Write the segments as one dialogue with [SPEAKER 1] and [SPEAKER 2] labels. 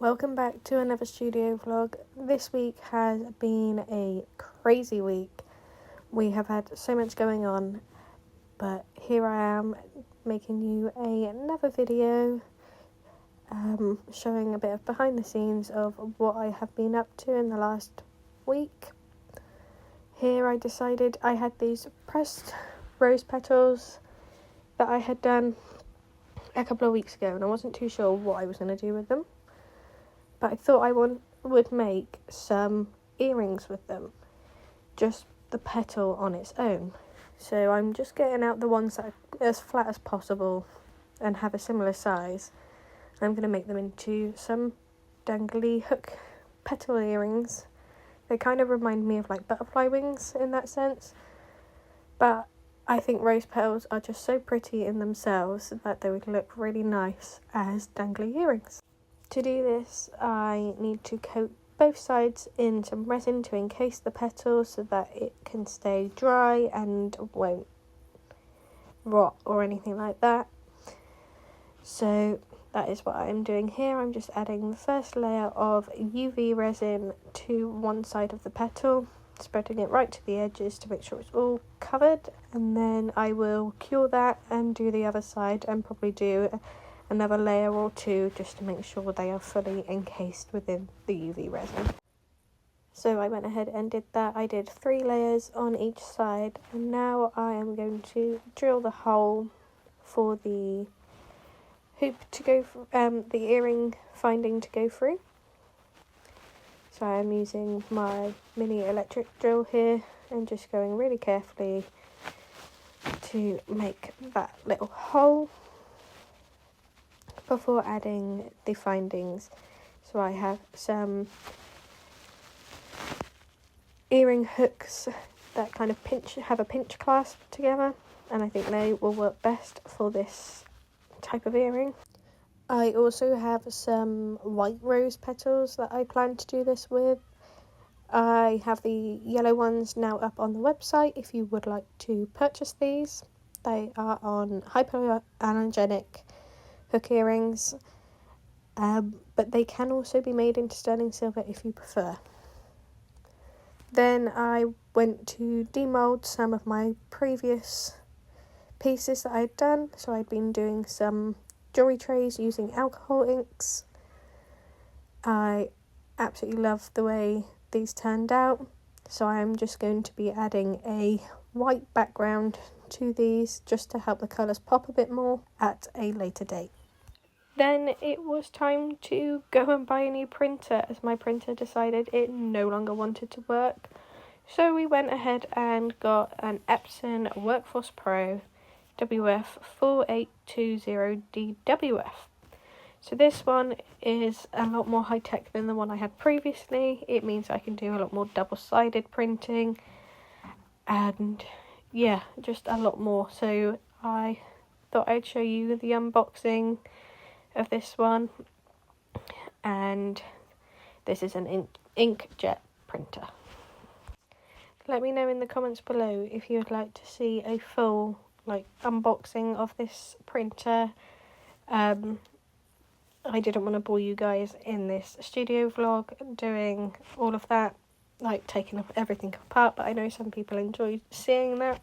[SPEAKER 1] Welcome back to another studio vlog. This week has been a crazy week. We have had so much going on, but here I am making you another video showing a bit of behind the scenes of what I have been up to in the last week. Here I decided I had these pressed rose petals that I had done a couple of weeks ago and I wasn't too sure what I was going to do with them. But I thought I would make some earrings with them, just the petal on its own. So I'm just getting out the ones that are as flat as possible and have a similar size. I'm going to make them into some dangly hook petal earrings. They kind of remind me of like butterfly wings in that sense. But I think rose petals are just so pretty in themselves that they would look really nice as dangly earrings. To do this, I need to coat both sides in some resin to encase the petal so that it can stay dry and won't rot or anything like that. So that is what I'm doing here. I'm just adding the first layer of UV resin to one side of the petal, spreading it right to the edges to make sure it's all covered, and then I will cure that and do the other side and probably do another layer or two just to make sure they are fully encased within the UV resin. So I went ahead and did that. I did 3 layers on each side, and now I am going to drill the hole for the hoop to go the earring finding to go through. So I'm using my mini electric drill here and just going really carefully to make that little hole before adding the findings. So I have some earring hooks that kind of have a pinch clasp together, and I think they will work best for this type of earring. I also have some white rose petals that I plan to do this with. I have the yellow ones now up on the website if you would like to purchase these. They are on hypoallergenic hook earrings, but they can also be made into sterling silver if you prefer. Then I went to demold some of my previous pieces that I had done. So I'd been doing some jewellery trays using alcohol inks. I absolutely love the way these turned out, so I'm just going to be adding a white background to these just to help the colours pop a bit more at a later date. Then it was time to go and buy a new printer, as my printer decided it no longer wanted to work. So we went ahead and got an Epson Workforce Pro WF4820DWF. So this one is a lot more high tech than the one I had previously. It means I can do a lot more double-sided printing and yeah, just a lot more. So I thought I'd show you the unboxing of this one, and this is an inkjet printer. Let me know in the comments below if you would like to see a full unboxing of this printer. I didn't want to bore you guys in this studio vlog doing all of that, taking everything apart, but I know some people enjoyed seeing that.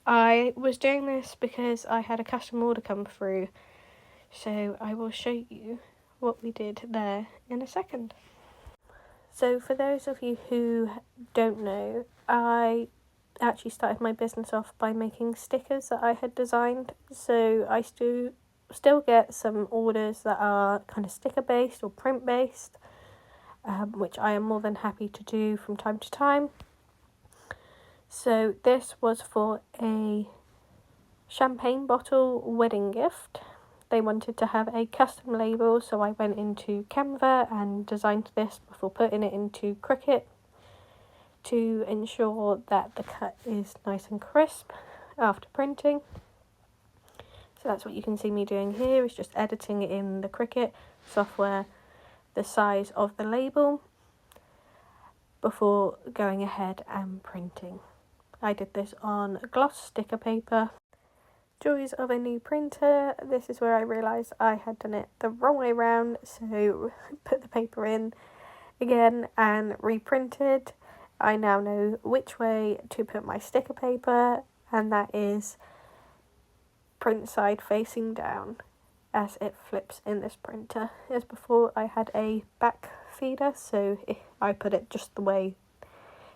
[SPEAKER 1] I was doing this because I had a custom order come through, so I will show you what we did there in a second. So for those of you who don't know, I actually started my business off by making stickers that I had designed. So I still get some orders that are kind of sticker based or print based, which I am more than happy to do from time to time. So this was for a champagne bottle wedding gift. They wanted to have a custom label, so I went into Canva and designed this before putting it into Cricut to ensure that the cut is nice and crisp after printing. So that's what you can see me doing here, is just editing in the Cricut software the size of the label before going ahead and printing. I did this on gloss sticker paper. Joys of a new printer. This is where I realised I had done it the wrong way around, so put the paper in again and reprinted. I now know which way to put my sticker paper, and that is print side facing down as it flips in this printer. As before, I had a back feeder, so I put it just the way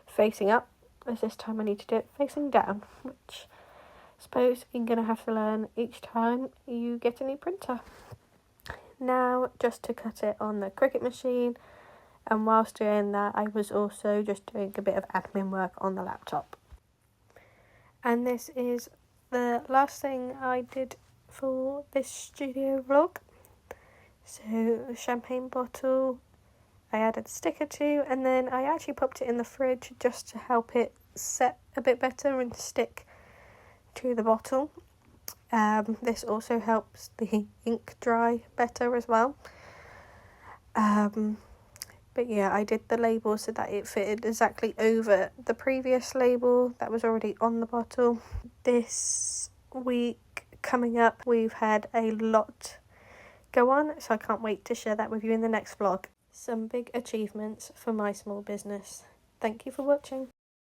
[SPEAKER 1] facing up, as this time I need to do it facing down, which I suppose you're going to have to learn each time you get a new printer. Now, just to cut it on the Cricut machine, and whilst doing that, I was also just doing a bit of admin work on the laptop. And this is the last thing I did for this studio vlog. So, the champagne bottle I added a sticker to, and then I actually popped it in the fridge just to help it set a bit better and stick to the bottle. This also helps the ink dry better as well. But yeah, I did the label so that it fitted exactly over the previous label that was already on the bottle. This week coming up, we've had a lot go on, so I can't wait to share that with you in the next vlog. Some big achievements for my small business. Thank you for watching.